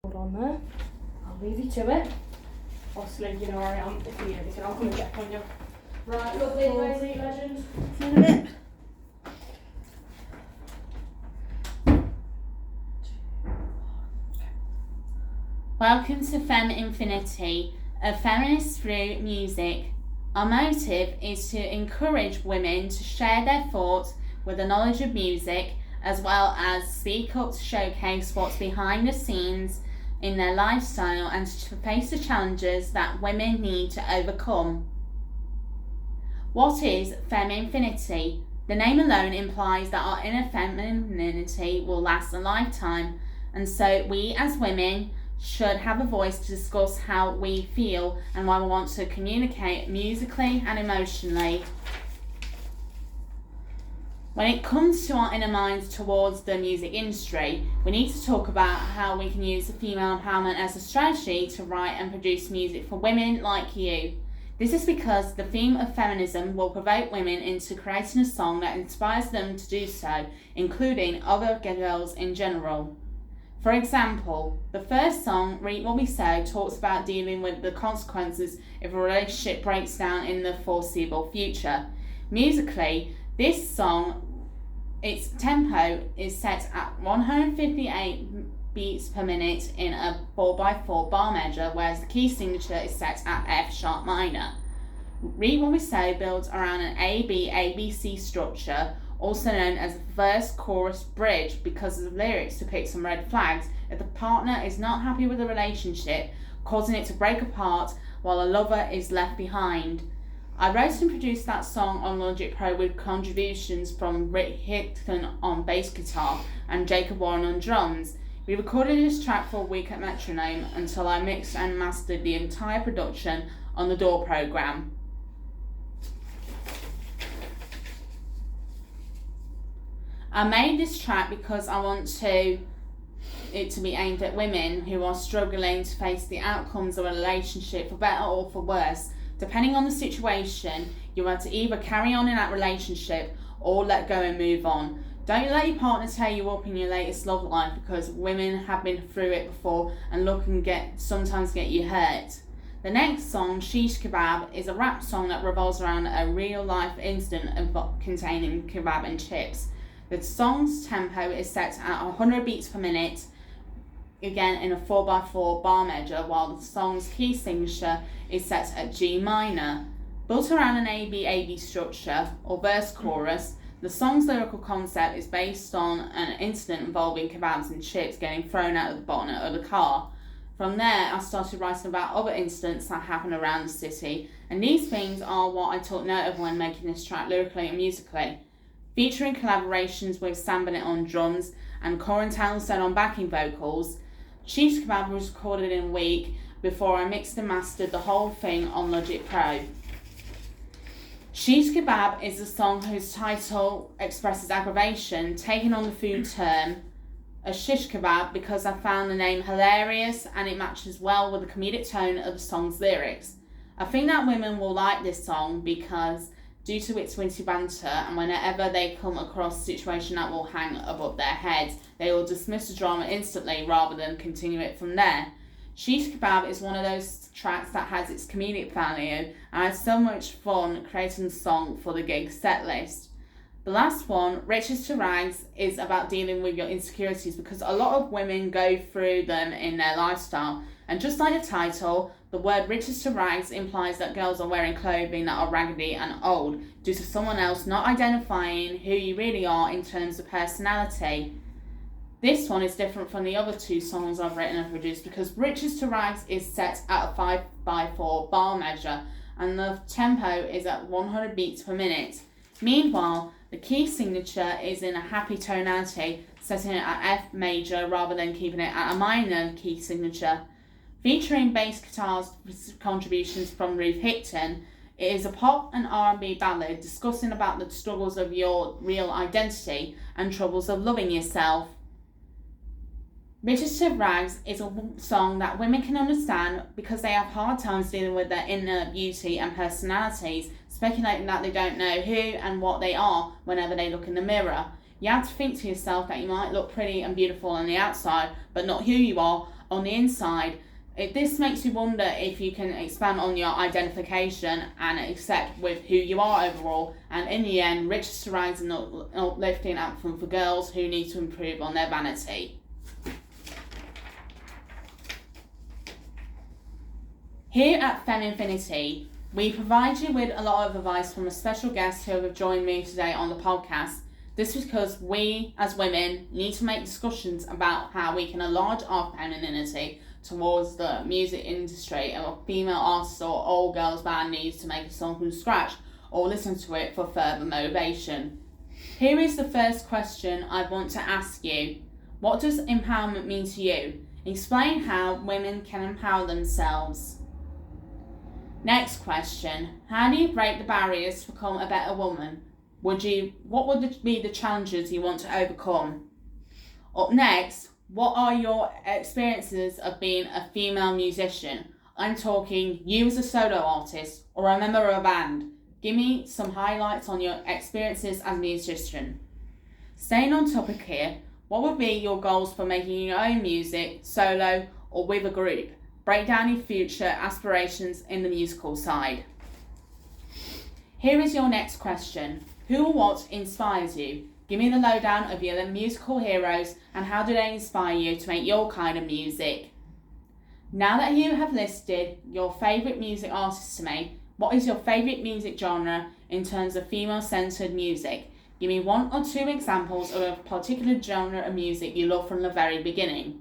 Hold on there. I'll leave you to it. Obviously, you know where I am. If you need anything, I'll come and check on you. Right, lovely, Rosie, legend. See you in a bit. Welcome to Feminfinity, a feminist through music. Our motive is to encourage women to share their thoughts with the knowledge of music, as well as speak up to showcase what's behind the scenes in their lifestyle and to face the challenges that women need to overcome. What is Feminfinity? The name alone implies that our inner femininity will last a lifetime, and so we as women should have a voice to discuss how we feel and why we want to communicate musically and emotionally. When it comes to our inner minds towards the music industry, we need to talk about how we can use female empowerment as a strategy to write and produce music for women like you. This is because the theme of feminism will provoke women into creating a song that inspires them to do so, including other girls in general. For example, the first song, Reap What We Sow, talks about dealing with the consequences if a relationship breaks down in the foreseeable future. Musically, this song, its tempo is set at 158 beats per minute in a 4x4 bar measure, whereas the key signature is set at F sharp minor. Reap What We Sow builds around an A-B-A-B-C structure, also known as a verse, chorus, bridge, because of the lyrics depict some red flags if the partner is not happy with the relationship, causing it to break apart while a lover is left behind. I wrote and produced that song on Logic Pro with contributions from Rick Hickton on bass guitar and Jacob Warren on drums. We recorded this track for a week at Metronome until I mixed and mastered the entire production on the DAW program. I made this track because I want it to be aimed at women who are struggling to face the outcomes of a relationship, for better or for worse. Depending on the situation, you have to either carry on in that relationship or let go and move on. Don't let your partner tear you up in your latest love life, because women have been through it before and sometimes get you hurt. The next song, Shish Kebab, is a rap song that revolves around a real life incident containing kebab and chips. The song's tempo is set at 100 beats per minute, again in a 4x4 bar measure, while the song's key signature is set at G minor. Built around an A-B-A-B structure, or verse-chorus, the song's lyrical concept is based on an incident involving kebabs and chips getting thrown out of the bonnet of the car. From there, I started writing about other incidents that happen around the city, and these things are what I took note of when making this track lyrically and musically. Featuring collaborations with Sam Bennett on drums and Corin Townsend on backing vocals, Shish Kebab was recorded in a week before I mixed and mastered the whole thing on Logic Pro. Shish Kebab is a song whose title expresses aggravation, taking on the food term a shish kebab because I found the name hilarious and it matches well with the comedic tone of the song's lyrics. I think that women will like this song because due to its witty banter, and whenever they come across a situation that will hang above their heads, they will dismiss the drama instantly rather than continue it from there. Shish Kebab is one of those tracks that has its comedic value, and I had so much fun creating the song for the gig set list. The last one, Riches to Rags, is about dealing with your insecurities because a lot of women go through them in their lifestyle. And just like the title, the word riches to rags implies that girls are wearing clothing that are raggedy and old due to someone else not identifying who you really are in terms of personality. This one is different from the other two songs I've written and produced because Riches to Rags is set at a 5x4 bar measure and the tempo is at 100 beats per minute. Meanwhile, the key signature is in a happy tonality, setting it at F major rather than keeping it at a minor key signature. Featuring bass guitars contributions from Ruth Hickton, it is a pop and R&B ballad discussing about the struggles of your real identity and troubles of loving yourself. Riches to Rags is a song that women can understand because they have hard times dealing with their inner beauty and personalities, speculating that they don't know who and what they are whenever they look in the mirror. You have to think to yourself that you might look pretty and beautiful on the outside, but not who you are on the inside. This makes you wonder if you can expand on your identification and accept with who you are overall, and in the end, Riches to Rags an uplifting anthem for girls who need to improve on their vanity. Here at Feminfinity, we provide you with a lot of advice from a special guest who have joined me today on the podcast. This is because we, as women, need to make discussions about how we can enlarge our femininity towards the music industry, and a female artist or all girls band needs to make a song from scratch or listen to it for further motivation. Here is the first question I want to ask you. What does empowerment mean to you? Explain how women can empower themselves. Next question. How do you break the barriers to become a better woman? What would be the challenges you want to overcome? Up next, what are your experiences of being a female musician? I'm talking you as a solo artist or a member of a band. Give me some highlights on your experiences as a musician. Staying on topic here, what would be your goals for making your own music, solo or with a group? Break down your future aspirations in the musical side. Here is your next question. Who or what inspires you? Give me the lowdown of your musical heroes and how do they inspire you to make your kind of music. Now that you have listed your favourite music artists to me, what is your favourite music genre in terms of female-centred music? Give me 1 or 2 examples of a particular genre of music you love from the very beginning.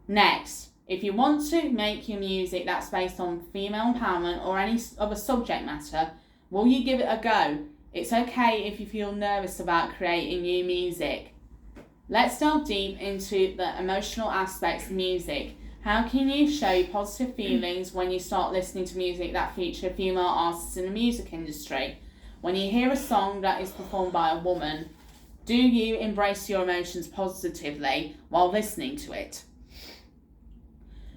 Next, if you want to make your music that's based on female empowerment or any other subject matter, will you give it a go? It's okay if you feel nervous about creating new music. Let's delve deep into the emotional aspects of music. How can you show positive feelings when you start listening to music that feature female artists in the music industry? When you hear a song that is performed by a woman, do you embrace your emotions positively while listening to it?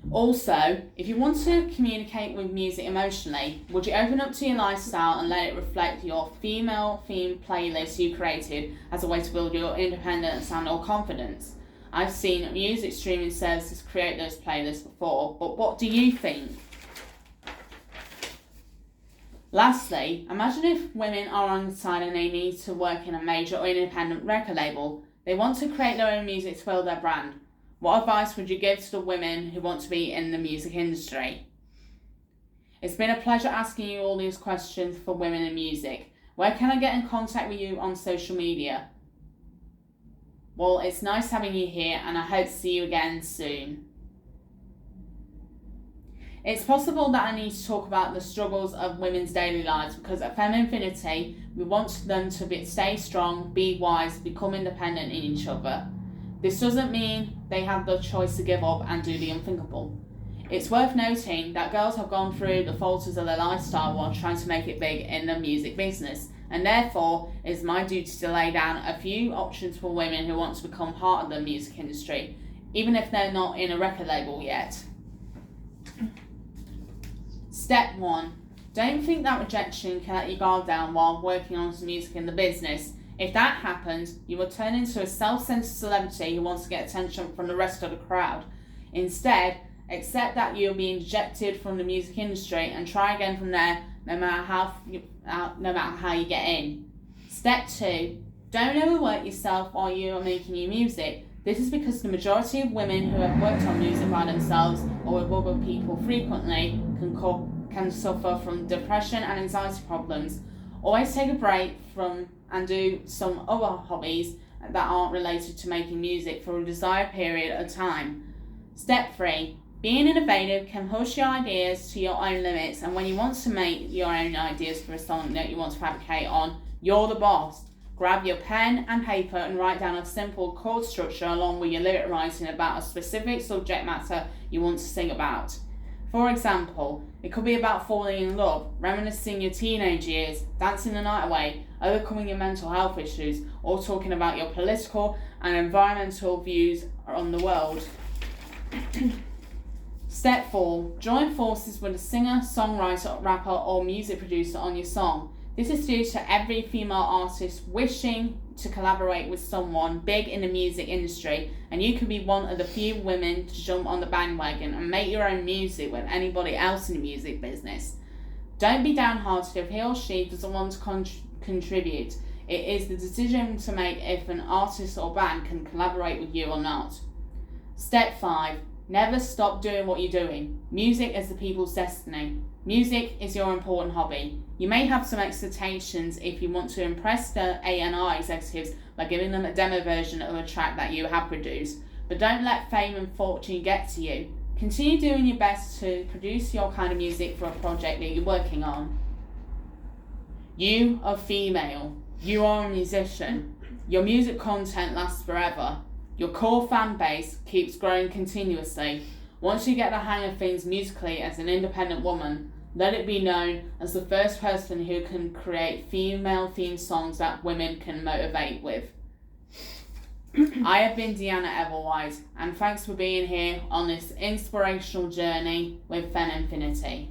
Also, if you want to communicate with music emotionally, would you open up to your lifestyle and let it reflect your female-themed playlist you created as a way to build your independence and or confidence? I've seen music streaming services create those playlists before, but what do you think? Lastly, imagine if women are undecided and they need to work in a major or independent record label. They want to create their own music to build their brand. What advice would you give to the women who want to be in the music industry? It's been a pleasure asking you all these questions for women in music. Where can I get in contact with you on social media? Well, it's nice having you here and I hope to see you again soon. It's possible that I need to talk about the struggles of women's daily lives because at Feminfinity, we want them to stay strong, be wise, become independent in each other. This doesn't mean they have the choice to give up and do the unthinkable. It's worth noting that girls have gone through the falters of their lifestyle while trying to make it big in the music business, and therefore it's my duty to lay down a few options for women who want to become part of the music industry, even if they're not in a record label yet. Step 1. Don't think that rejection can let you guard down while working on some music in the business. If that happens, you will turn into a self-centered celebrity who wants to get attention from the rest of the crowd. Instead, accept that you'll be ejected from the music industry and try again from there, no matter how you get in. Step 2. Don't overwork yourself while you are making your music. This is because the majority of women who have worked on music by themselves or with other people frequently can suffer from depression and anxiety problems. Always take a break and do some other hobbies that aren't related to making music for a desired period of time. Step 3. Being innovative can push your ideas to your own limits, and when you want to make your own ideas for a song that you want to fabricate on, you're the boss. Grab your pen and paper and write down a simple chord structure along with your lyric writing about a specific subject matter you want to sing about. For example, it could be about falling in love, reminiscing your teenage years, dancing the night away, overcoming your mental health issues, or talking about your political and environmental views on the world. Step 4. Join forces with a singer, songwriter, rapper, or music producer on your song. This is due to every female artist wishing to collaborate with someone big in the music industry, and you can be one of the few women to jump on the bandwagon and make your own music with anybody else in the music business. Don't be downhearted if he or she doesn't want to contribute. It is the decision to make if an artist or band can collaborate with you or not. Step 5. Never stop doing what you're doing. Music is the people's destiny. Music is your important hobby. You may have some expectations if you want to impress the A&R executives by giving them a demo version of a track that you have produced, but don't let fame and fortune get to you. Continue doing your best to produce your kind of music for a project that you're working on. You are female. You are a musician. Your music content lasts forever. Your core fan base keeps growing continuously. Once you get the hang of things musically as an independent woman, let it be known as the first person who can create female-themed songs that women can motivate with. I have been Deanna Everwise, and thanks for being here on this inspirational journey with Feminfinity.